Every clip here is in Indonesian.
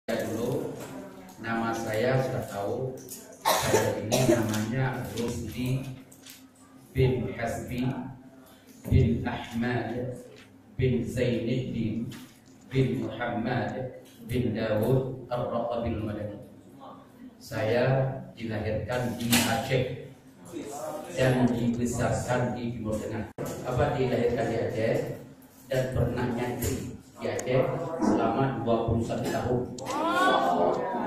Dulu nama saya sudah tahu, saya ini namanya Rusdi bin Hasbi bin Ahmad bin Zainuddin bin Muhammad bin Dawud Ar-Raqabil Madani. Saya dilahirkan di Aceh dan dibesarkan di Timur Tengah. Dilahirkan di Aceh dan pernah nyantri di Aceh selama 21 tahun.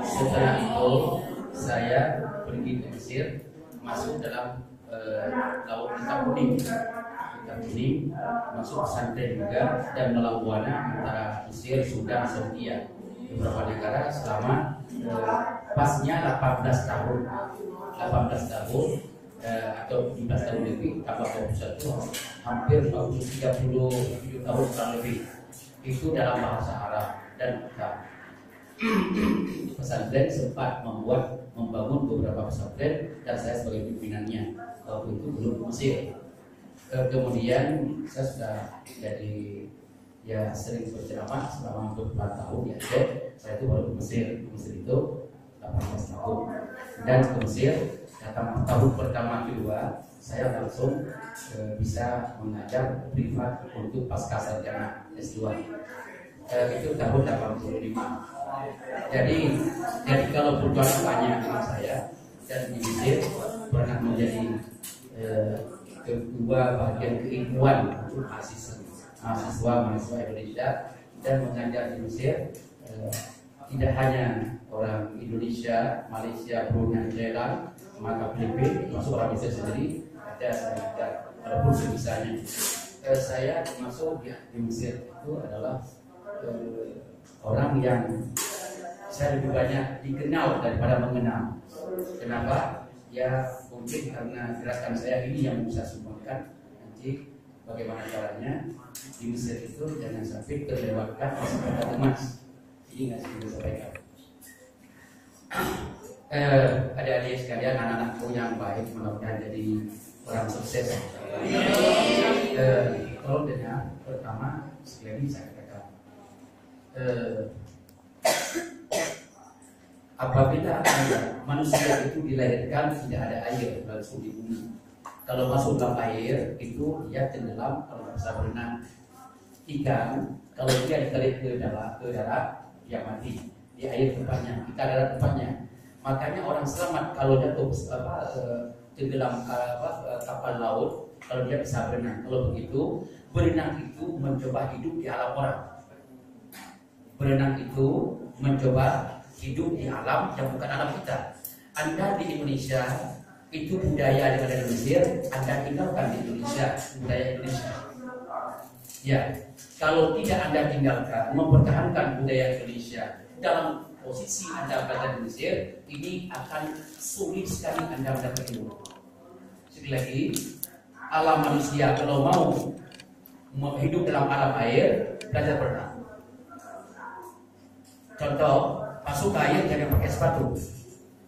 Setelah itu saya pergi ke Mesir, masuk dalam laut Kitab Kuning, masuk pesantren juga, dan melawan buana antara Mesir, Sudan, Saudi, beberapa negara selama pasnya 18 tahun atau 17 tahun lebih, tambah 21, hampir 30 tahun kurang lebih. Itu dalam bahasa Arab dan pesantren sempat membangun beberapa pesantren dan saya sebagai pimpinannya. Waktu itu belum Mesir. Kemudian saya sudah jadi sering berceramah selama beberapa tahun di Aceh. Saya itu baru ke Mesir. Ke Mesir itu 18 tahun. Dan ke Mesir datang tahun pertama kedua saya langsung bisa mengajar privat untuk pasca sarjana S2. Itu tahun 85. Jadi kalau perjuangan banyak dengan saya dan di Mesir pernah menjadi ketua bagian keilmuan untuk mahasiswa Indonesia dan mengajar di Mesir. Tidak hanya orang Indonesia, Malaysia, Brunei, Thailand, maka Filipina, masuk orang Mesir sendiri ada saya ajar walaupun sebisanya. Saya termasuk di Mesir itu adalah orang yang saya lebih banyak dikenal daripada mengenal. Kenapa? Ya mungkin karena gerakan saya ini yang bisa sumbangkan nanti bagaimana caranya di Mesir itu jangan sampai terlewatkan kesempatan emas. Ini nggak sih disampaikan. Adik-adik sekalian, anak-anakku yang baik, mudah-mudahan jadi orang sukses. Kalau dengar pertama sekali saya katakan, apabila manusia itu dilahirkan tidak ada air langsung di bumi. Kalau masuk dalam air itu dia tenggelam kalau nggak bisa berenang. Ikan kalau dia ditarik ke darat dia mati di air tempatnya, kita darat tempatnya. Makanya orang selamat kalau jatuh tenggelam kapal laut kalau dia bisa berenang. Kalau begitu berenang itu mencoba hidup di alam orang. Berenang itu mencoba hidup di alam yang bukan alam kita. Anda di Indonesia itu budaya yang ada di Mesir, Anda tinggalkan di Indonesia budaya Indonesia. Ya, kalau tidak Anda tinggalkan, mempertahankan budaya Indonesia dalam posisi Anda berada di Mesir, ini akan sulit sekali Anda mendapat ilmu. Sekali lagi, alam manusia kalau mau hidup dalam alam air, belajar berenang. Contoh, masuk ke air jangan pakai sepatu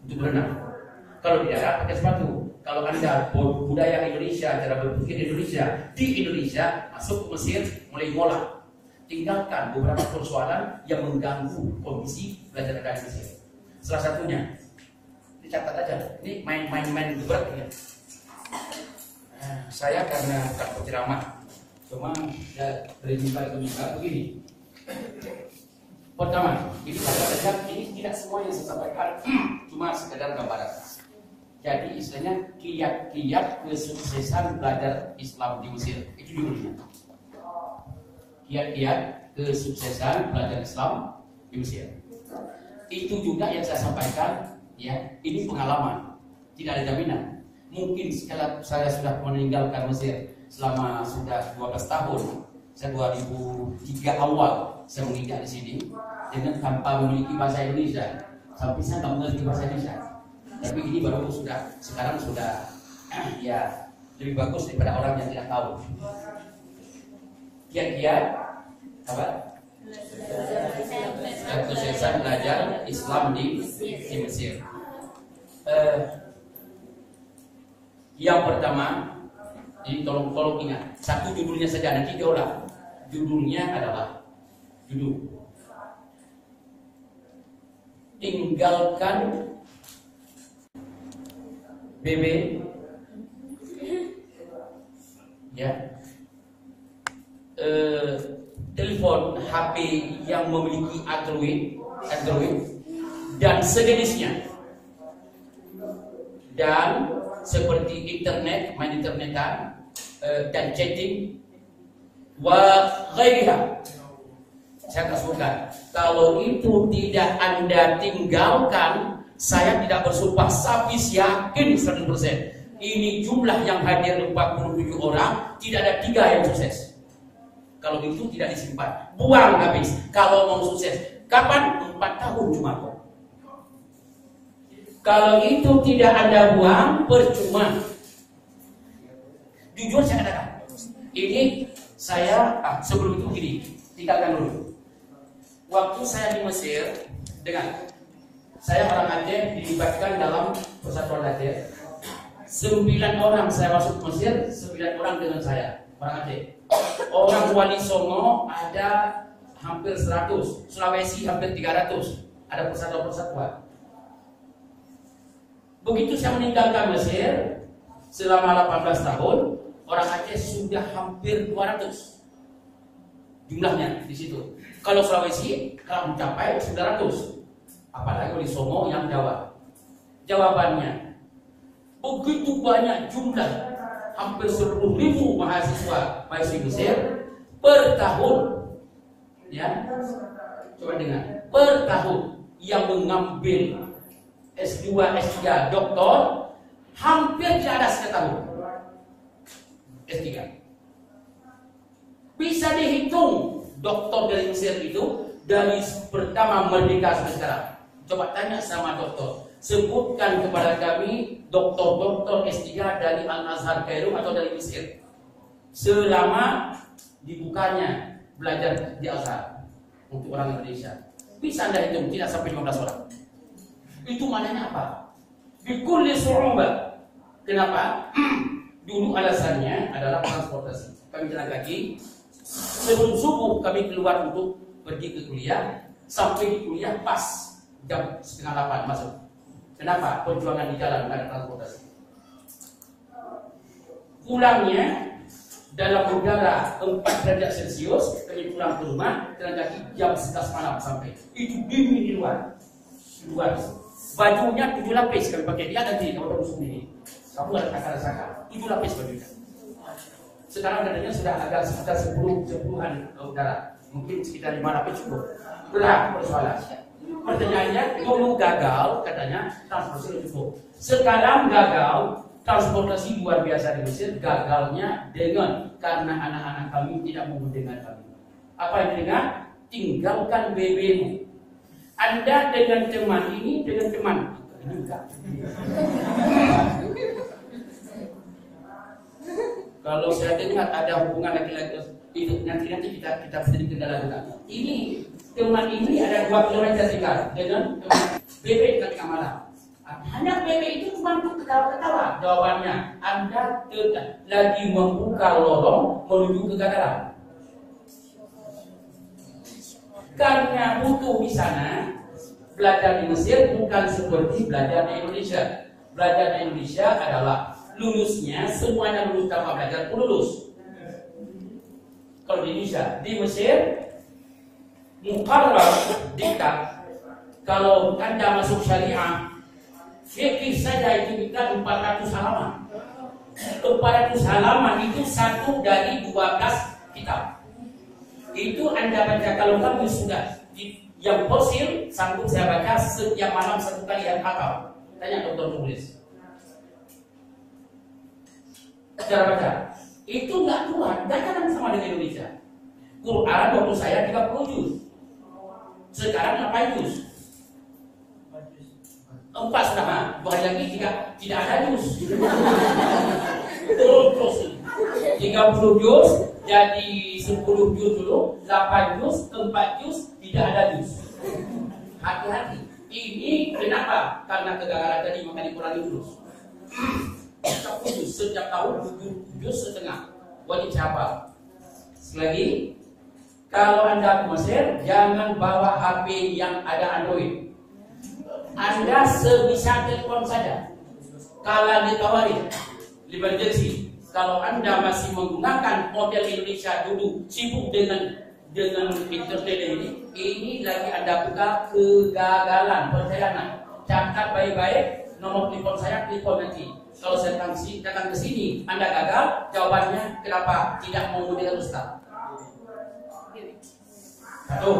untuk berenang. Kalau di darat pakai sepatu. Kalau Anda budaya Indonesia, cara berpikir Indonesia di Indonesia, masuk ke Mesir mulai ngolah. Tinggalkan beberapa persoalan yang mengganggu kondisi belajar Anda di Mesir. Salah satunya, dicatat aja. Ini main-main berat ya. Saya karena bukan penceramah, cuma berjumpa begini. Pertama, ini tidak semua yang saya sampaikan cuma sekedar gambaran. Jadi istilahnya kiat-kiat kesuksesan belajar Islam di Mesir itu judulnya. Kiat-kiat kesuksesan belajar Islam di Mesir. Itu juga yang saya sampaikan, ya. Ini pengalaman, tidak ada jaminan. Mungkin setelah saya sudah meninggalkan Mesir selama sudah 12 tahun, saya 2003 awal saya menginjak di sini dengan tanpa memiliki bahasa Indonesia, sampai saya nggak mengerti bahasa Indonesia. Tapi ini baru sekarang sudah ya lebih bagus daripada orang yang tidak tahu. Kiat-kiat apa? Kesuksesan belajar Islam di Mesir. Yang pertama, ini tolong ingat, satu judulnya saja nanti diolah. Judulnya adalah tinggalkan BB, ya, telepon HP yang memiliki Android dan sejenisnya, dan seperti internet, main internetan, dan chatting, wa ghairiha. Saya kasihkan, kalau itu tidak Anda tinggalkan, saya tidak bersumpah, habis yakin 100%. Ini jumlah yang hadir 47 orang, tidak ada 3 yang sukses. Kalau itu tidak disimpan, buang habis. Kalau mau sukses, kapan? 4 tahun cuma kok. Kalau itu tidak Anda buang, percuma. Jujur saya katakan, ini saya sebelum itu begini, tinggalkan dulu. Waktu saya di Mesir, saya orang Aceh dilibatkan dalam persatuan Aceh. 9 orang saya masuk ke Mesir, 9 orang dengan saya, orang Aceh. Orang Wali Songo ada hampir 100, Sulawesi hampir 300, ada persatuan-persatuan. Begitu saya meninggalkan Mesir selama 18 tahun, orang Aceh sudah hampir 200 jumlahnya di situ. Kalau Sulawesi kalau mencapai 900, apalagi Wali Songo yang Jawa. Jawabannya, begitu banyak jumlah, hampir 10.000 mahasiswa Mesir per tahun, ya, coba dengar, per tahun yang mengambil S2, S3, doktor, hampir tidak ada setahun S3. Bisa dihitung doktor dari Mesir itu dari pertama merdeka sampai sekarang. Coba tanya sama doktor, sebutkan kepada kami doktor-doktor S3 dari Al-Azhar Kairo atau dari Mesir selama dibukanya belajar di Azhar untuk orang Indonesia. Bisa Anda hitung, tidak sampai 15 orang. Itu maknanya apa? Bikulli su'ubah. Kenapa? Dulu alasannya adalah transportasi. Kami jalan kaki, sebelum subuh kami keluar untuk pergi ke kuliah, sampai di kuliah pas jam 7:30 masuk. Kenapa? Perjuangan di jalan, tidak ada transportasi. Pulangnya dalam udara 4 derajat Celcius, kami pulang ke rumah jalan kaki jam 11 malam sampai. Itu dingin di luar. Bajunya 7 lapis kami pakai. Dia nanti kalau kamu sendiri, kamu ada rasakan 7 lapis bajunya. Sekarang dadanya sudah agak sekitar 10-an udara, mungkin sekitar 5 lapis cukup. Berat persoalan. Pertanyaannya, dulu gagal katanya transportasi cukup. Sekarang gagal transportasi luar biasa di Mesir. Gagalnya dengan karena anak-anak kami tidak mau mendengar kami. Apa yang dengar? Tinggalkan BB-mu. Anda dengan teman ini, dengan teman ini enggak. Kalau saya dengar ada hubungan laki-laki itu, nanti kita bisa kendala juga. Ini teman ini ada 2 kilometer tinggal dengan teman BB dekat tengah malam. Hanya BB itu cuma untuk ketawa-ketawa. Jawabannya, Anda tidak lagi membuka lorong menuju kegagalan. Karena butuh di sana, belajar di Mesir bukan seperti belajar di Indonesia. Belajar di Indonesia adalah lulusnya semuanya lulus tanpa belajar pun lulus. Kalau di Indonesia, di Mesir muqarrar diktat. Kalau Anda masuk syariah, fikih saja itu kita 400 halaman. 400 halaman itu 1 dari 12 kitab. Itu Anda baca. Kalau kamu sudah yang fosil, sanggup saya baca setiap malam 1 kali yang hafal. Tanya dokter tulis. Cara baca itu nggak kuat, jangan sama dengan Indonesia. Quran waktu saya 30 juz, sekarang 8 juz, 4 sudah, bukan lagi tidak ada juz. Terus 30 juz jadi 10 juz dulu, 8 juz, 4 juz, tidak ada juz. Hati-hati. Ini kenapa? Karena kegagalan tadi, maka dikurangi terus. Setiap tahun 7 juz setengah wajib siapa? Sekali lagi, kalau Anda ke Mesir jangan bawa HP yang ada Android. Anda sebisa telepon saja. Kalau ditawarin emergency, kalau Anda masih menggunakan model Indonesia dulu sibuk dengan internet ini lagi Anda buka kegagalan, perjalanan. Catat baik-baik nomor telepon saya, telepon nanti. Kalau saya datang ke sini, Anda gagal, jawabannya kenapa tidak mau dengan Ustaz? Satu,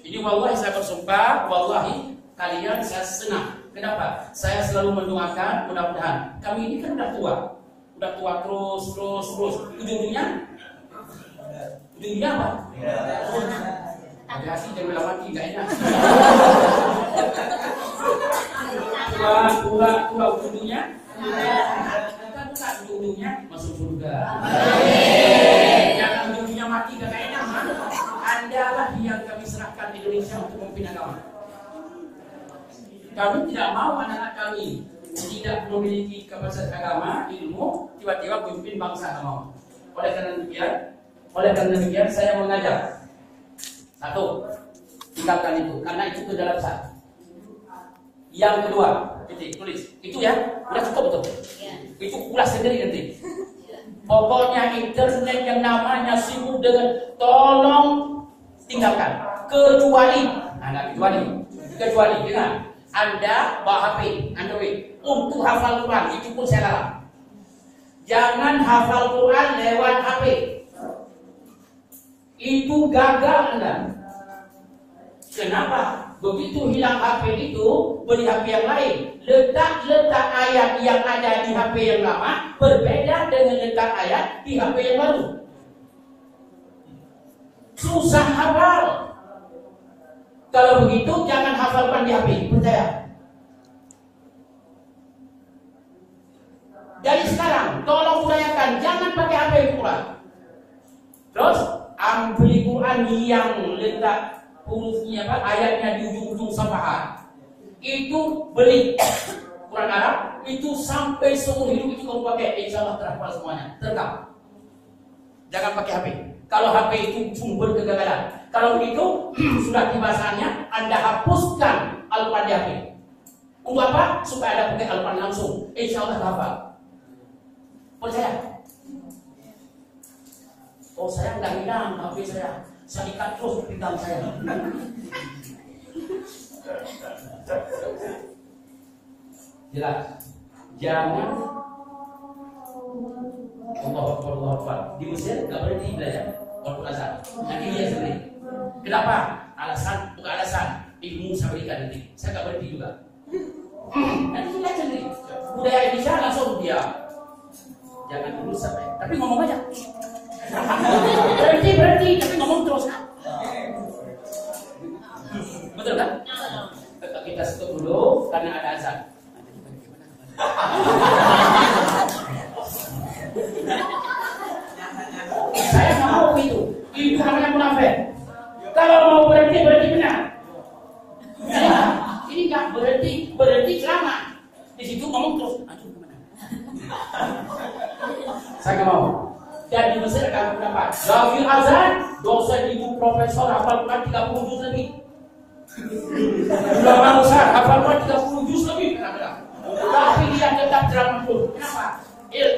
ini wallahi saya bersumpah, wallahi kalian saya senang. Kenapa? Saya selalu mendoakan, mudah-mudahan. Kami ini kan udah tua terus. Ujung-ujungnya apa? Hati-hati jangan bilang mati, nggak enak. Tua ujungnya. Kita bukan ujungnya masuk surga. Jangan ujungnya mati, nggak enak. Anda lah yang kami serahkan Indonesia untuk memimpin agama. Kami tidak mau anak-anak kami tidak memiliki kapasitas agama, ilmu, tiba-tiba memimpin bangsa agama. Oleh karena demikian saya mengajak. Satu, tinggalkan itu, karena itu kedalaman. Yang kedua, tulis. Itu ya, udah cukup betul. Itu ulas sendiri nanti. Pokoknya internet yang namanya sibuk dengan tolong tinggalkan. Kecuali dengan Anda bawa HP, Android untuk hafal Quran, itu pun saya larang. Jangan hafal Quran lewat HP. Itu gagal Anda. Kenapa? Begitu hilang HP itu, beli HP yang lain. Letak ayat yang ada di HP yang lama berbeda dengan letak ayat di HP yang baru. Susah hafal. Kalau begitu jangan hafalkan di HP, percaya. Dari sekarang, tolong udayakan, jangan pakai HP Quran. Terus, ambil Quran yang letak hurufnya ayatnya di ujung-ujung safahat. Itu beli Quran Arab, itu sampai seumur hidup itu kamu pakai, insya Allah terhafal semuanya, terekam. Jangan pakai HP. Kalau HP itu sumber kegagalan. Kalau begitu, sudah tiba saatnya Anda hapuskan Al-Quran di HP. Untuk apa? Supaya Anda pakai Al-Quran langsung. Insya Allah hafal. Percaya? Oh, saya nggak hilang HP saya. Saya ikat terus pinggang saya. Jelas. Jangan Allah Akbar. Di Mesir nggak berhenti belajar waktu azan. Nanti dia sendiri. Kenapa? Bukan alasan. Ilmu saya berikan nanti. Saya nggak berhenti juga. Nanti dia sendiri. Budaya Indonesia langsung dia. Jangan dulu sampai. Tapi ngomong aja. Berhenti. Tapi ngomong terus. Betul kan? Kita stop dulu karena ada azan. Saya nggak mau itu. Itu namanya munafik. Kalau mau berhenti benar. Ini nggak berhenti selama di situ ngomong terus. Aduh gimana? Saya nggak mau. Dan di Mesir akan berapa? Lagi azan, dosen ibu profesor hafal Quran 30 juz lebih. Ulama besar hafal Quran 30 juz lebih. Tapi dia tetap ceramah terus. Kenapa?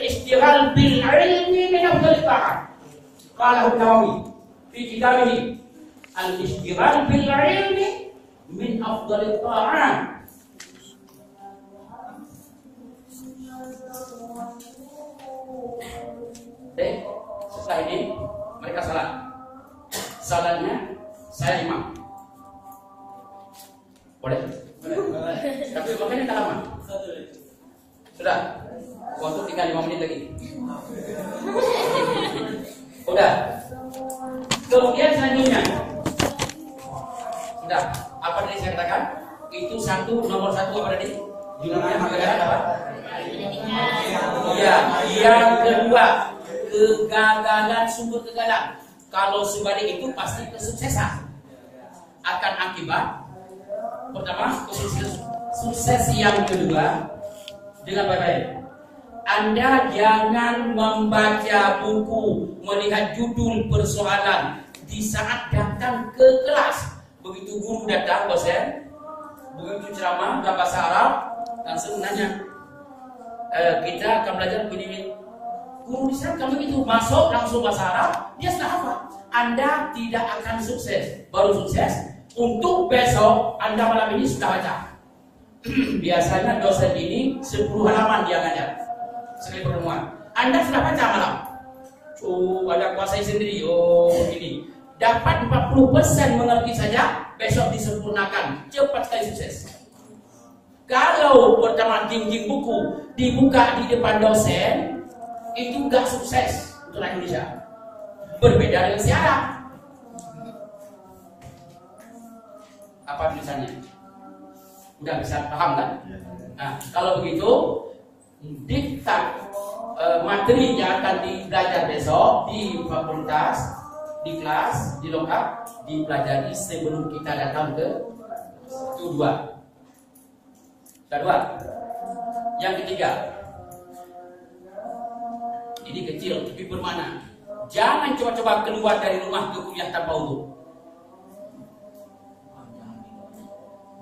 Istighal bil ilmi min afdal ta'at. Qala Nawawi fi kitabih al-istighal bil ilmi min afdal ta'at. Setelah ini mereka salat. Salatnya saya imam. Boleh? Tapi makanya tak lama. Sudah. Waktu tinggal 5 menit lagi. Udah. Kemudian selanjutnya. Sudah. Apa tadi saya katakan? Itu nomor satu apa tadi? Judulnya kegagalan apa? Iya. Yang kedua, kegagalan, sumber kegagalan. Kalau sebalik itu pasti kesuksesan. Akan akibat pertama, sukses yang kedua dengan baik-baik. Anda jangan membaca buku, melihat judul persoalan di saat datang ke kelas. Begitu guru datang, dosen, begitu ceramah dalam bahasa Arab langsung nanya, kita akan belajar begini. Guru di sana kalau begitu masuk langsung bahasa Arab, dia sudah hafal. Anda tidak akan sukses, baru sukses untuk besok Anda malam ini sudah baca. Biasanya dosen ini 10 halaman dia ngajar sekali pertemuan. Anda sudah baca malam. Oh, ada kuasai sendiri. Oh, ini dapat 40% mengerti saja, besok disempurnakan, cepat sekali sukses. Kalau pertama jinjing buku dibuka di depan dosen, itu nggak sukses untuk Indonesia. Berbeda dengan siaran. Apa tulisannya? Udah bisa paham kan? Nah, kalau begitu diktat materi yang akan dibelajar besok di fakultas, di kelas, di lokal dipelajari sebelum kita datang ke kedua. Yang ketiga, ini kecil tapi bermakna. Jangan coba-coba keluar dari rumah ke kuliah tanpa wudu.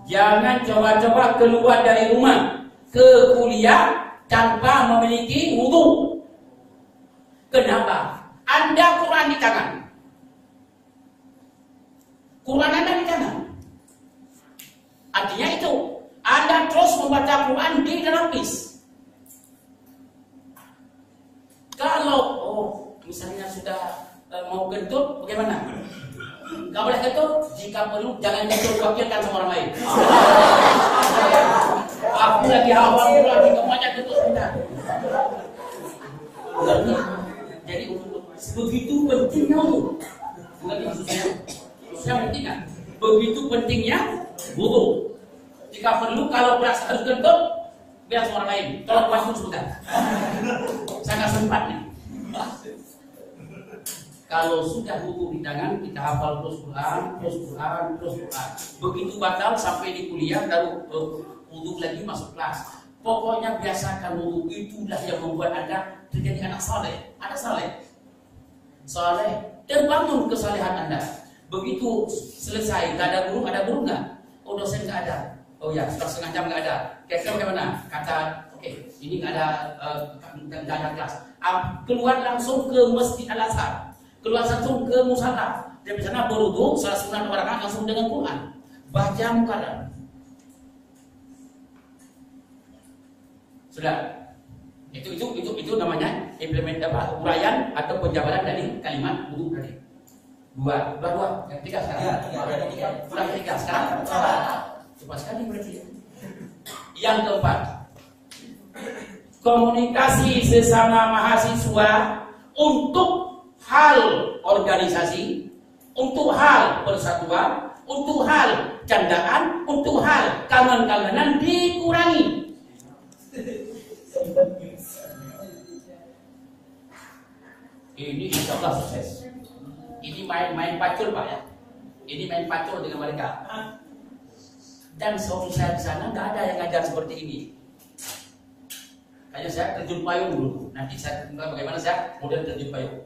Jangan coba-coba keluar dari rumah ke kuliah tanpa memiliki wudu. Kenapa? Anda Quran di tangan. Quran Anda di tangan. Artinya itu, Anda terus membaca Quran di dalam bis. Kalau misalnya sudah mau kentut, bagaimana? Gak boleh kentut, jika perlu jangan kentut, wakilkan sama orang lain. Aku lagi hafal Quran, semuanya kentut sebentar. Jadi begitu pentingnya wudu. Mengerti maksudnya? Maksudnya penting kan? Begitu pentingnya wudu. Jika perlu kalau berasa harus kentut, biar sama orang lain. Tolong waktu sebentar. Saya nggak sempat nih. Kalau sudah wudu di tangan, kita hafal terus Quran. Begitu batal sampai di kuliah, baru wudu lagi masuk kelas. Pokoknya biasakan wudu, itulah yang membuat Anda terjadi anak saleh. Anak saleh, terbangun kesalehan Anda. Begitu selesai, nggak ada guru nggak? Oh, dosen nggak ada. Oh ya, sudah setengah jam nggak ada. Kira-kira bagaimana? Kata, oke, ini nggak ada kelas. Keluar langsung ke Masjid Al-Azhar. Keluar langsung ke musala. Dari sana berwudu, salat sunat rakaat langsung dengan Quran. Baca mukarrar. Sudah. Itu namanya uraian atau penjabaran dari kalimat wudu tadi. Dua. Yang ketiga sekarang. Udah ketiga sekarang. Cepat sekali berarti. Yang keempat, komunikasi sesama mahasiswa untuk hal organisasi, untuk hal persatuan, untuk hal candaan, untuk hal kangen-kangenan dikurangi. Ini insya Allah sukses. Ini main pacul Pak ya. Ini main pacul dengan mereka. Dan suami saya di sana nggak ada yang ngajar seperti ini. Kayaknya saya terjun payung dulu. Nanti saya bagaimana saya model terjun payung.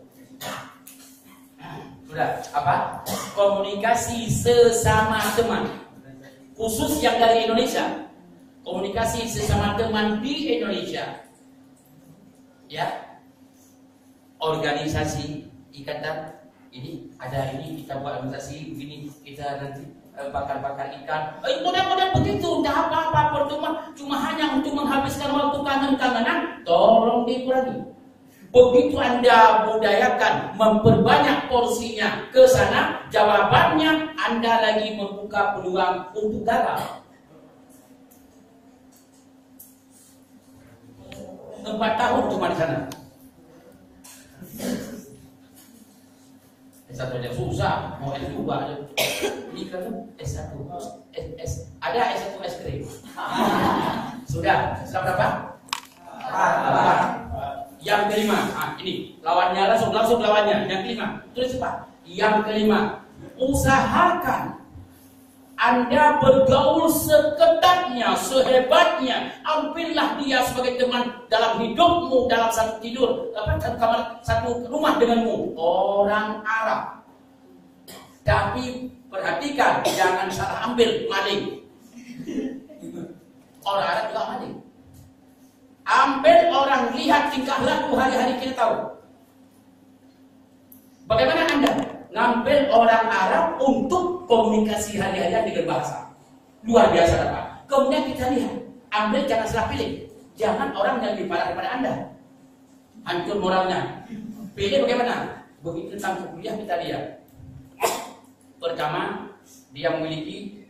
Sudah apa? Komunikasi sesama teman, khusus yang dari Indonesia. Komunikasi sesama teman di Indonesia. Ya. Organisasi ikatan ini ada ini kita buat organisasi begini kita nanti bakar-bakar ikan. Mudah-mudahan begitu, tidak apa-apa pertemuan cuma hanya untuk menghabiskan waktu kangen-kangenan, tolong dikurangi. Begitu Anda budayakan memperbanyak porsinya ke sana, jawabannya Anda lagi membuka peluang untuk gagal. 4 tahun cuma di sana. S1 aja susah, mau S2 aja. Ini kan S1, ada S1 es krim. Sudah berapa? Yang kelima, ini lawannya langsung lawannya. Yang kelima, tulis apa? Yang kelima, usahakan Anda bergaul seketatnya, sehebatnya. Ambillah dia sebagai teman dalam hidupmu, dalam satu tidur, satu kamar, satu rumah denganmu. Orang Arab. Tapi perhatikan, jangan salah ambil maling. Orang Arab juga amanin. Ambil orang lihat tingkah laku hari-hari kita tahu. Bagaimana Anda ngambil orang Arab untuk komunikasi hari-hari dengan bahasa? Luar biasa Pak. Kemudian kita lihat, ambil jangan salah pilih. Jangan orang yang lebih parah daripada Anda. Hancur moralnya. Pilih bagaimana? Begitu tentang kuliah kita lihat. Pertama, dia memiliki,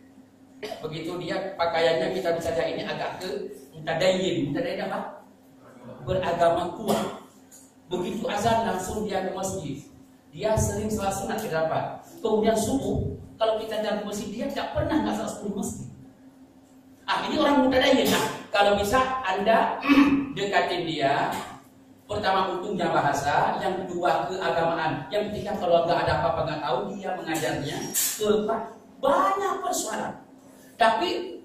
begitu dia pakaiannya kita bisa lihat ini agak ke mutadayyin. Mutadayyin apa? Beragama kuat. Begitu azan langsung dia ke masjid. Dia sering salat sunat terdapat. Kemudian subuh, kalau kita dalam masjid dia tidak pernah nggak salat subuh masjid. Ini orang mutadayyin. Nah, kalau bisa Anda dekatin dia. Pertama untungnya bahasa, yang kedua keagamaan, yang ketiga kalau nggak ada apa-apa nggak tahu dia mengajarnya, keempat banyak persoalan. Tapi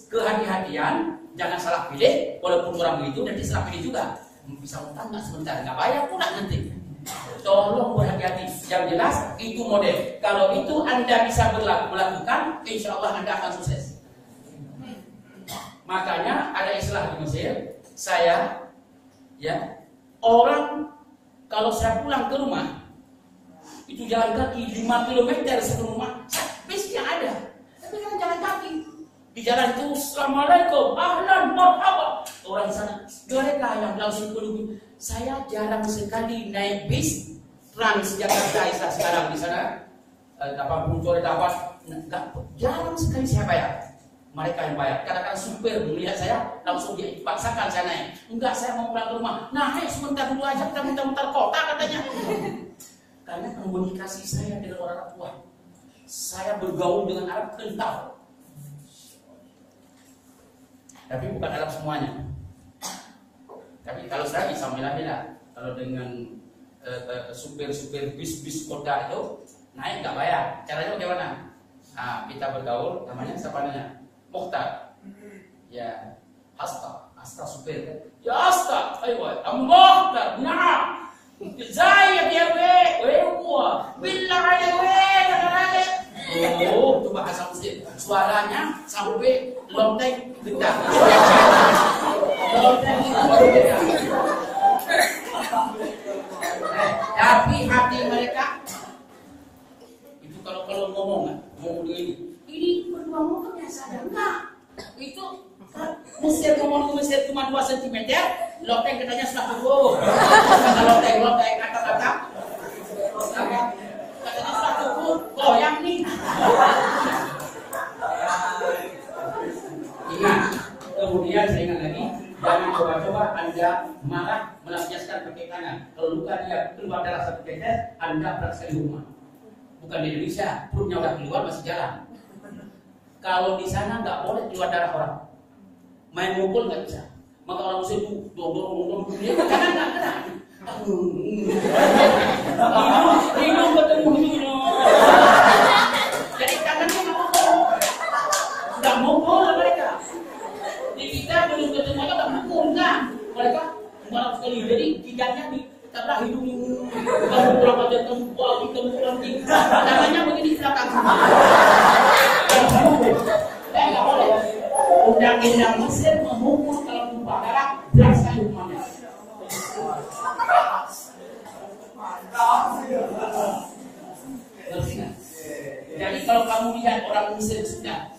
kehati-hatian, jangan salah pilih, walaupun orang begitu nanti salah pilih juga. Bisa utang nggak sebentar, nggak bayar pula nanti. Tolong berhati-hati. Yang jelas itu model. Kalau itu Anda bisa melakukan, insya Allah Anda akan sukses. Makanya ada istilah di Mesir, saya ya. Orang kalau saya pulang ke rumah itu jalan kaki 5 km sebelum rumah, bisnya ada. Tapi kan jalan kaki di jalan itu assalamualaikum, ahlan, marhaba. Orang sana mereka yang langsung kedua. Saya jarang sekali naik bis Transjakarta sekarang di sana. Muncul dapat jarang sekali saya bayar. Mereka yang bayar. Kadang-kadang supir melihat saya langsung dia paksakan saya naik. Enggak, saya mau pulang ke rumah. Naik sebentar dulu aja, kita muter-muter kota katanya. Karena komunikasi saya dengan orang tua, saya bergaul dengan Arab kental. Tapi bukan Arab semuanya. Tapi kalau saya bisa milah-milah. Kalau dengan supir-supir bis kota itu naik nggak bayar. Caranya bagaimana? Nah, kita bergaul, namanya siapa namanya? Mukhtar, ya, Hasta supir, ya Hasta, ayo, Mukhtar, nah, Zayed ya gua, billah ya itu bahasa Mesir, suaranya sampai lonteng benda, lonteng itu beda. Tapi hati mereka itu kalau ngomong ini berdua ngomong biasa ada enggak? Itu Mesir ngomong Mesir cuma 2 cm, loteng katanya sudah cukup. Kata loteng kata-kata katanya sudah cukup, goyang nih. Ingat, kemudian saya ingat lagi, jangan coba-coba Anda marah melampiaskan pakai tangan. Kalau luka dia keluar darah 1 tetes, Anda berat sekali rumah. Bukan di Indonesia, perutnya udah keluar masih jalan. Kalau di sana nggak boleh keluar darah orang, main mukul nggak bisa. Maka orang Muslim itu dorong dia jangan nggak kena. Hidung ketemu hidung. Jadi tangannya nggak mukul, nggak mukul mereka. Di kita belum ketemu aja nggak mukul nggak. Mereka malah sekali jadi giginya ditabrak hidung. Kamu berapa jam kamu lagi. Tangannya begini belakang. Nggak boleh. Undang-undang Mesir memukul kalau tumpah darah belas kali hukumannya. Jadi kalau kamu lihat orang Mesir sudah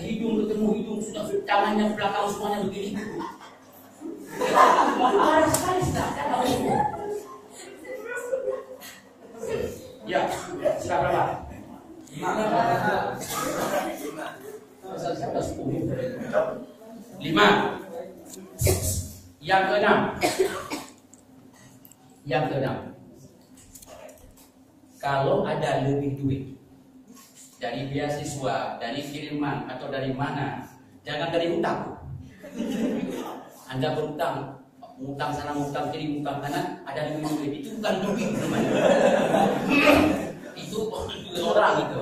hidung ketemu hidung sudah tangannya belakang semuanya begini, marah sekali sudah. Ya, sudah berapa? 5. Yang keenam. Kalau ada lebih duit dari beasiswa, dari kiriman atau dari mana, jangan dari utang. Anda berutang, utang sana, utang kiri, utang kanan, ada lebih duit. Itu bukan duit namanya. Itu orang itu.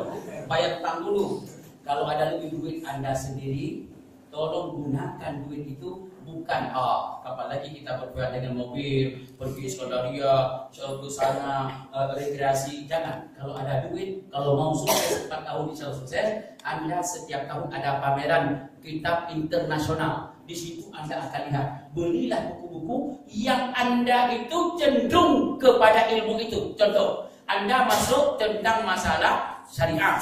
Bayar utang dulu. Kalau ada lebih duit Anda sendiri, tolong gunakan duit itu bukan apalagi kita berbuat dengan mobil, pergi Skandaria, ke sana, rekreasi. Jangan. Kalau ada duit, kalau mau sukses 4 tahun bisa sukses, Anda setiap tahun ada pameran kitab internasional. Di situ Anda akan lihat, belilah buku-buku yang Anda itu cenderung kepada ilmu itu. Contoh, Anda masuk tentang masalah syariah,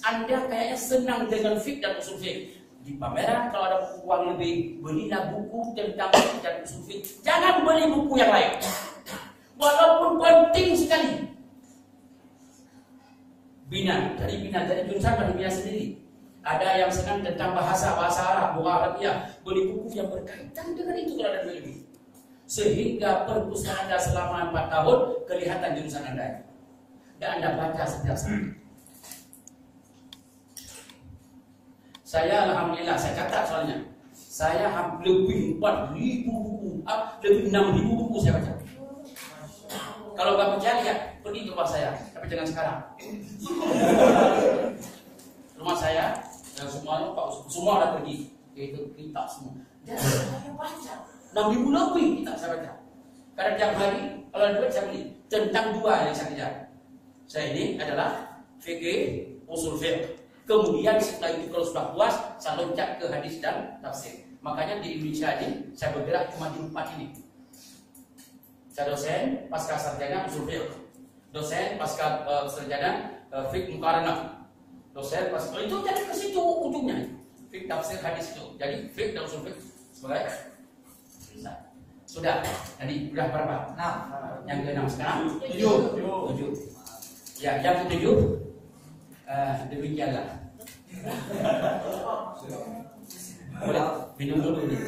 Anda kayaknya senang dengan fiqh dan usul fiqh. Di pameran kalau ada uang lebih, belilah buku tentang fiqh dan usul fiqh. Jangan beli buku yang lain, walaupun penting sekali. Dari jurusan dari bina sendiri. Ada yang senang tentang bahasa Arab, bukan Arabia. Beli buku yang berkaitan dengan itu kalau ada lebih. Sehingga perpustakaan Anda selama 4 tahun kelihatan jurusan Anda. Dan Anda baca setiap saat. Saya alhamdulillah, saya catat soalnya. Saya lebih 4.000 buku, lebih 6.000 buku saya baca. Kalau nggak percaya, lihat, pergi ke rumah saya. Tapi jangan sekarang. Rumah saya, dan semuanya semua ada pergi. Itu kitab semua. Dan saya baca 6.000 lebih kitab saya baca. Karena tiap hari kalau ada duit saya beli tentang 2 yang saya kejar. Saya ini adalah fikih, usul fiqh. Kemudian setelah itu kalau sudah puas, saya loncat ke hadis dan tafsir. Makanya di Indonesia ini saya bergerak cuma di 4 ini. Saya dosen pasca sarjana usul fiqh, dosen pasca sarjana fiqh muqaranah, dosen pasca itu jadi ke situ ujungnya. Fiqh tafsir hadis itu. Jadi fiqh dan usul fiqh sebagai sudah. Jadi sudah berapa? 6. Yang ke-6 sekarang 7. Ya, yang ke-7 demikianlah. Boleh minum dulu nih.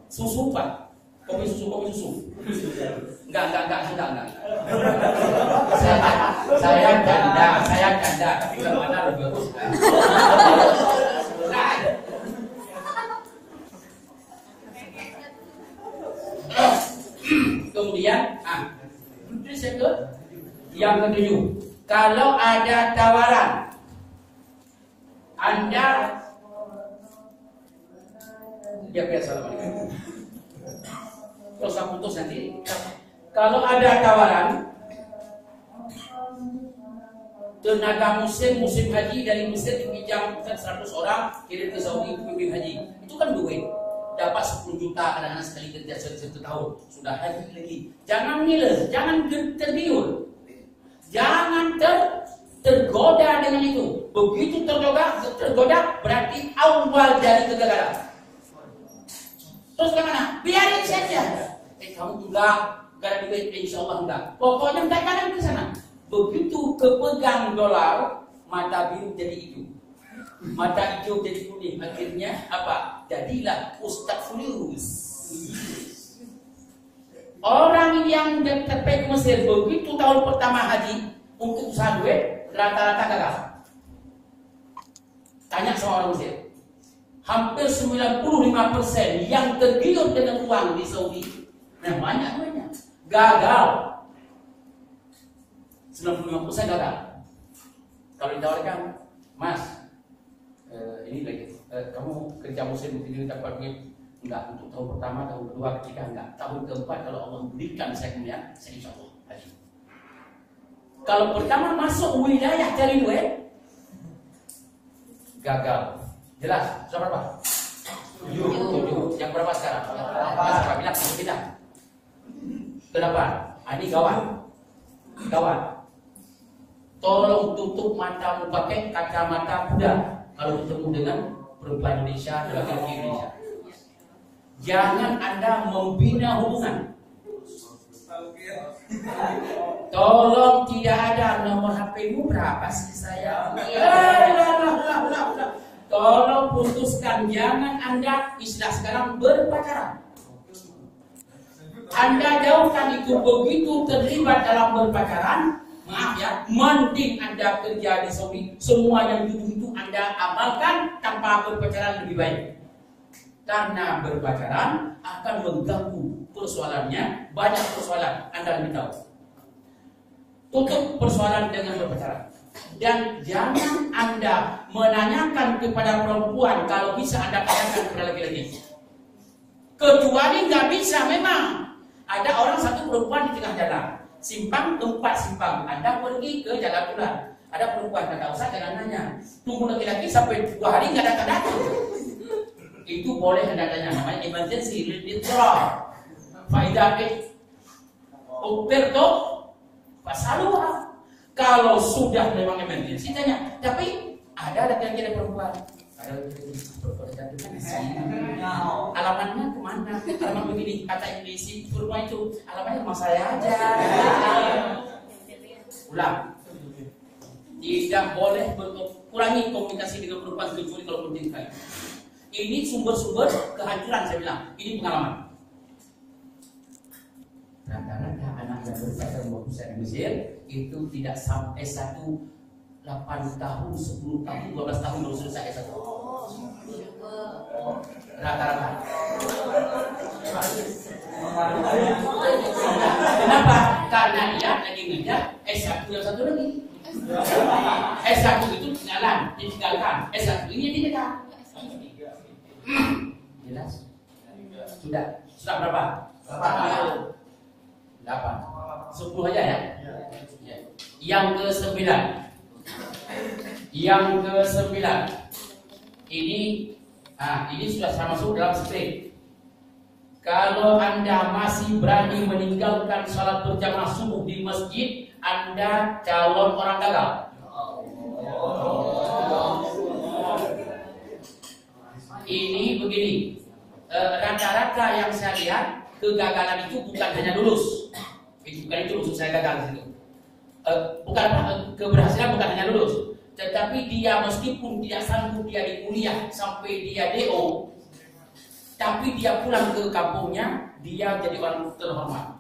Susu Pak. Kopi susu. Enggak. Saya ganda, tapi kalau Anda lebih bagus. Kemudian, yang ke-7. Kalau ada tawaran, Anda biasa. Kalau saya putus nanti. Kalau ada tawaran tenaga musim haji dari Mesir dipinjam 100 orang kirim ke Saudi pimpin haji, itu kan duit. Dapat 10 juta anak-anak sekali kerja 1 tahun, sudah haji lagi. Jangan ngiler, jangan tergiur, jangan tergoda dengan itu. Begitu tergoda berarti awal dari kegagalan. Terus kemana? Biarin saja. Kamu enggak ada duit, insya Allah enggak. Pokoknya enggak kanan ke sana. Begitu kepegang dolar, mata biru jadi hijau, mata hijau jadi kuning. Akhirnya apa? Jadilah Ustaz Fulus. Orang yang sampai ke Mesir begitu tahun pertama haji untuk usaha duit rata-rata gagal. Tanya sama orang Mesir, hampir 95% yang tergiur dengan uang di Saudi, banyak gagal. 95% gagal. Kalau ditawarkan, Mas, ini lagi, kamu kerja musim ini dapat duit enggak untuk tahun pertama, tahun kedua, ketiga enggak. Tahun keempat kalau Allah berikan saya kemudian, saya insya Allah haji. Kalau pertama masuk wilayah cari duit, gagal. Jelas? Sudah berapa? 7. Yang berapa sekarang? Berapa? Bilang kita. Kenapa? Ini kawan. Tolong tutup matamu pakai kacamata kuda kalau bertemu dengan perempuan Indonesia dan laki-laki Indonesia. Jangan Anda membina hubungan. Tolong tidak ada nomor HP-mu berapa sih saya? Tolong putuskan, jangan Anda istilah sekarang berpacaran. Anda jauhkan itu. Begitu terlibat dalam berpacaran, maaf ya, mending Anda kerja di Saudi, semua yang itu Anda amalkan tanpa berpacaran lebih baik. Karena berpacaran akan mengganggu persoalannya, banyak persoalan Anda lebih tahu. Tutup persoalan dengan berpacaran. Dan jangan Anda menanyakan kepada perempuan, kalau bisa Anda tanyakan kepada laki-laki. Kecuali nggak bisa memang. Ada orang satu perempuan di tengah jalan, simpang 4 simpang, Anda pergi ke jalan pulang. Ada perempuan, kata usah jangan nanya. Tunggu laki-laki sampai 2 hari nggak datang-datang. Itu boleh Anda tanya, namanya emergency literal. Faidah Operto Pasalua. Kalau sudah memang emergency tanya. Tapi ada laki-laki dan perempuan. Ada perempuan jatuh di sini. Alamatnya kemana? Alamat begini. Kata isi rumah itu. Alamatnya rumah saya aja. Ulang. Tidak boleh kurangi komunikasi dengan perempuan kecuali kalau penting sekali. Ini sumber-sumber kehancuran saya bilang. Ini pengalaman. Rata-rata anak yang berpacaran di Mesir itu tidak sampai 8 tahun, 10 tahun, 12 tahun baru selesai S1. Rata-rata. Kenapa? Karena dia lagi ngejar S1 yang satu lagi. S1 itu ditinggalkan. S1 ini tidak. Jelas? Sudah berapa? 8. 10 aja ya. Yang ke-9. Ini sudah saya masuk dalam skrip. Kalau Anda masih berani meninggalkan salat berjamaah subuh di masjid, Anda calon orang gagal. Ini begini, rata-rata yang saya lihat kegagalan itu bukan hanya lulus. Bukan itu maksud saya gagal itu. Bukan keberhasilan bukan hanya lulus, tetapi dia meskipun tidak sanggup dia di kuliah sampai dia DO, tapi dia pulang ke kampungnya, dia jadi orang terhormat.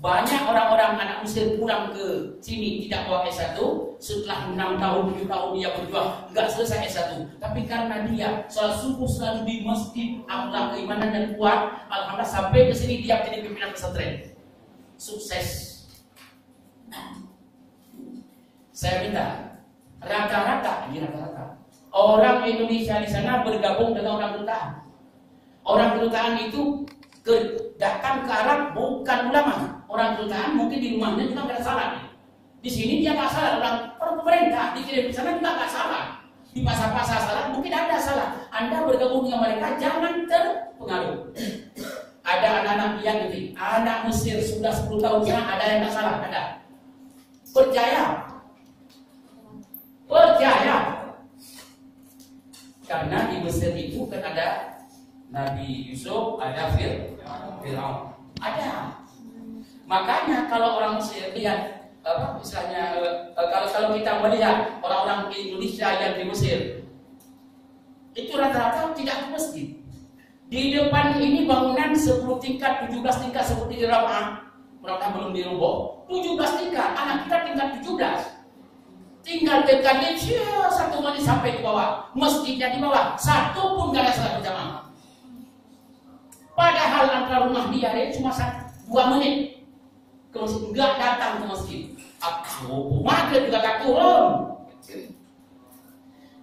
Banyak orang-orang anak Mesir pulang ke sini tidak bawa S1, setelah 6 tahun, 7 tahun dia berjuang, nggak selesai S1. Tapi karena dia sholat subuh selalu di masjid, akhlak keimanan dan kuat, alhamdulillah sampai ke sini dia jadi pimpinan pesantren. Sukses. Saya minta rata-rata orang Indonesia di sana bergabung dengan orang kedutaan. Orang kedutaan itu datang ke Arab bukan ulama. Orang kedutaan mungkin di rumahnya juga nggak salah. Di sini dia nggak salah. Orang pemerintah dikirim di sana juga nggak salah. Di pasar-pasar salah mungkin ada salah. Anda bergabung dengan mereka jangan terpengaruh. Ada anak-anak yang gitu, anak Mesir sudah 10 tahun sana ada yang nggak salah, ada. Percaya. Karena di Mesir itu kan ada Nabi Yusuf, ada Fir'aun. Ada. Makanya kalau orang Mesir lihat misalnya kalau kita melihat orang-orang di Indonesia yang di Mesir itu rata-rata tidak ke masjid. Di depan ini bangunan 10 tingkat, 17 tingkat seperti di Ramah. Mudah-mudahan belum diroboh. 17 tingkat, anak kita tingkat 17. Tinggal dekatnya satu menit sampai di bawah. Masjidnya di bawah, satu pun gak ada salat berjamaah. Padahal antara rumah dia cuma 2 menit ke masjid, nggak datang ke masjid. Maghrib juga gak turun.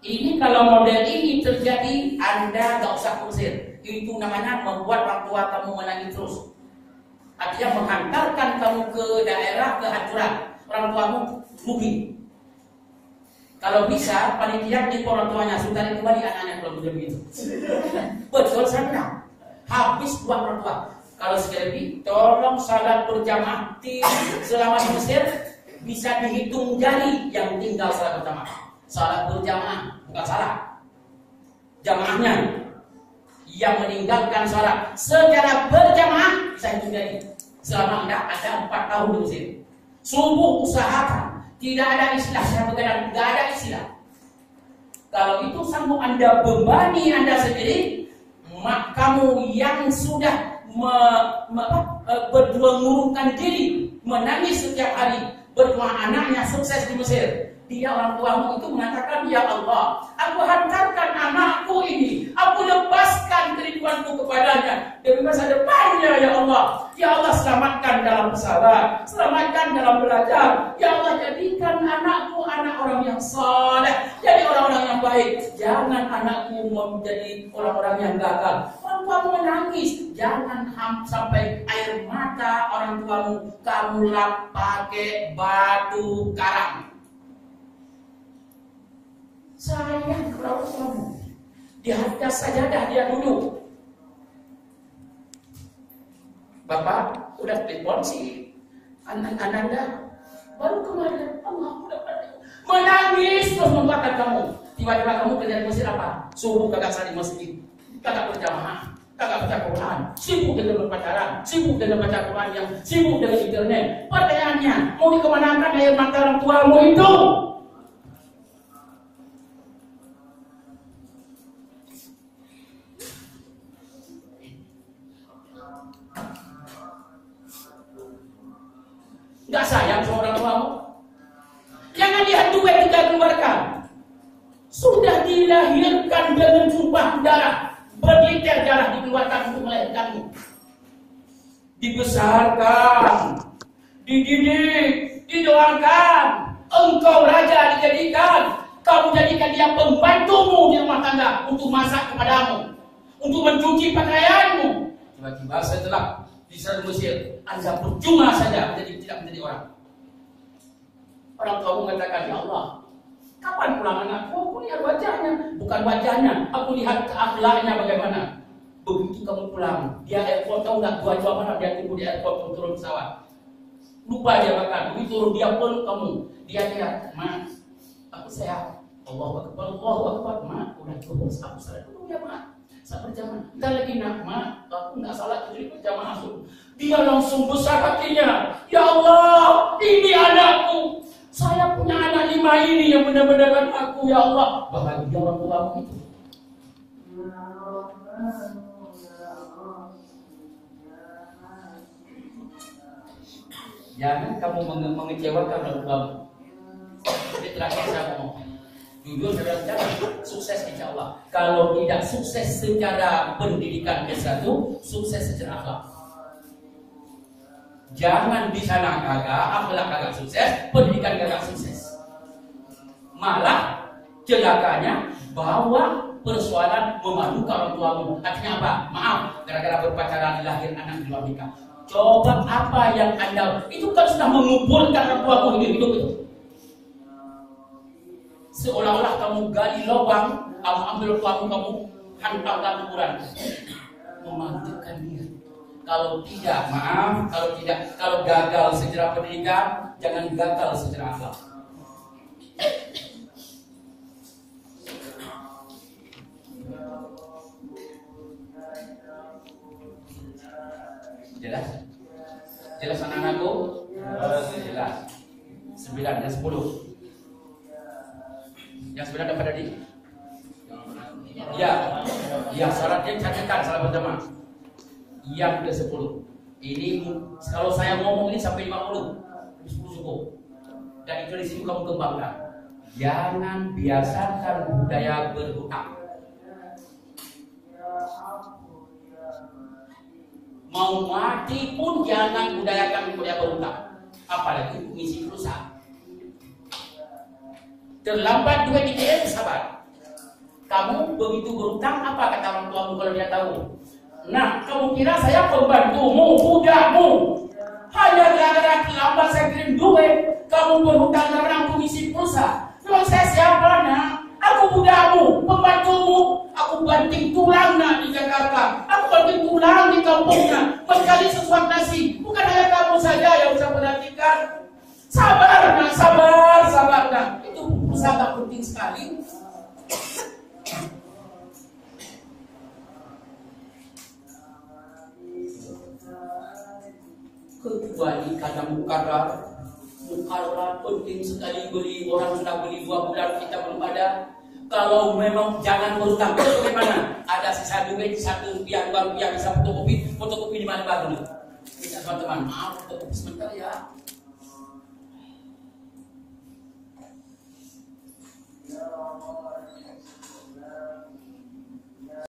Ini kalau model ini terjadi, Anda gak usah kusir. Itu namanya membuat orang tua kamu menangis terus. Artinya menghantarkan kamu ke daerah kehancuran. Orang tuamu rugi. Kalau bisa, panitia di orang tuanya sudah kembali anaknya kalau begitu. Betul saya bilang. Habis uang orang tua. Kalau sekali lagi, tolong salat berjamaah selama di Mesir bisa dihitung jari yang tinggal salat berjamaah. Salat berjamaah bukan salah. Jamaahnya yang meninggalkan salat secara berjamaah bisa hitung jari. Selama Anda ada 4 tahun di Mesir. Subuh usahakan. Tidak ada istilah saya begadang, tidak ada istilah. Kalau itu sanggup Anda bebani Anda sendiri, kamu yang sudah berjuang mengurungkan diri, menangis setiap hari, berjuang anaknya sukses di Mesir. Dia orang tuamu itu mengatakan, ya Allah, aku hantarkan anakku ini, aku lepaskan kerinduanku kepadanya demi masa depannya, ya Allah. Ya Allah, selamatkan dalam pesawat, selamatkan dalam belajar. Ya Allah, jadikan anakku anak orang yang saleh, jadi orang-orang yang baik. Jangan anakku menjadi orang-orang yang gagal. Orang orang tuamu menangis, jangan sampai air mata orang tuamu kamu lap pakai batu karang. Sayang kepada orang tuamu. Di atas sajadah dia duduk. Bapak udah telepon si Ananda, baru kemarin Allah udah menangis terus membakar kamu. Tiba-tiba kamu kerja di masjid apa? Subuh kagak sah di masjid, kagak berjamaah, kagak baca Quran, sibuk dengan berpacaran, sibuk dengan baca Quran, yang sibuk dengan internet. Pertanyaannya, mau dikemanakan air mata orang tuamu itu? Nggak sayang sama orang tuamu? Jangan lihat duit kita keluarkan. Sudah dilahirkan dengan sumpah darah, berliter darah dikeluarkan untuk melahirkanmu. Dibesarkan, dididik, didoakan. Engkau raja dijadikan. Kamu jadikan dia pembantumu di rumah tangga untuk masak kepadamu, untuk mencuci pakaianmu. Tiba-tiba setelah bisa Mesir, Anda percuma saja tidak menjadi orang. Orang tua mengatakan, ya Allah, kapan pulang anakku? Aku lihat wajahnya, bukan wajahnya, aku lihat akhlaknya bagaimana. Begitu kamu pulang, dia airport, tahu nggak dua mana dia tunggu di airport turun pesawat. Lupa dia makan, begitu turun dia peluk kamu, dia lihat, Ma, aku sehat. Allahu Akbar, Ma, udah turun, aku salah dulu ya Ma. Saat berjamaah, entar lagi nak, Ma, aku nggak salah jadi berjamaah langsung. Dia langsung besar hatinya. Ya Allah, ini anakku. Saya punya anak 5 ini yang benar-benar aku, ya Allah. Bahagia orang tua itu. Jangan kamu mengecewakan orang tuamu. Ini terakhir saya ngomong. Jujur saya bicara, sukses insya Allah. Kalau tidak sukses secara pendidikan S1, sukses secara akhlak. Jangan di sana kagak, akhlak kagak sukses, pendidikan kagak sukses. Malah celakanya bawa persoalan memalukan orang tuamu. Artinya apa? Maaf, gara-gara berpacaran lahir anak di luar nikah. Coba apa yang Anda itu kan sudah mengumpulkan orang tuamu hidup itu. Seolah-olah kamu gali lubang, kamu ambil tuamu, kamu hantarkan kuburan, memanjakan dia. Kalau tidak, maaf, kalau gagal secara pendidikan, jangan gagal secara akhlak. Jelas? Jelas anak-anakku? Jelas. 9 dan 10. Yang 9 dapat tadi? Ya, syaratnya catatkan salah berjamaah. Yang ke-10. Ini kalau saya ngomong ini sampai 50, 10 cukup. Dan itu di situ kamu kembangkan. Jangan biasakan budaya berhutang. Mau mati pun jangan budayakan budaya berhutang. Apalagi misi perusahaan. Terlambat duit dikirim, sabar. Kamu begitu berhutang, apa kata orang tuamu kalau dia tahu? Nah, kamu kira saya pembantumu, budakmu? Hanya gara-gara terlambat saya kirim duit, kamu berhutang karena aku misi pulsa. Memang saya siapa nak? Aku budakmu, pembantumu. Aku banting tulang nak di Jakarta. Aku banting tulang di kampungnya. Mencari sesuatu nasi. Bukan hanya kamu saja yang bisa perhatikan. Sabar nak, sabar nak. Itu sangat penting sekali. Kecuali karena mukarrar penting sekali beli, orang sudah beli 2 bulan kita belum ada. Kalau memang jangan berutang, bagaimana? Ada sisa duit 1 rupiah, 2 rupiah bisa fotokopi di mana baru? Tidak teman-teman, maaf fotokopi sebentar ya.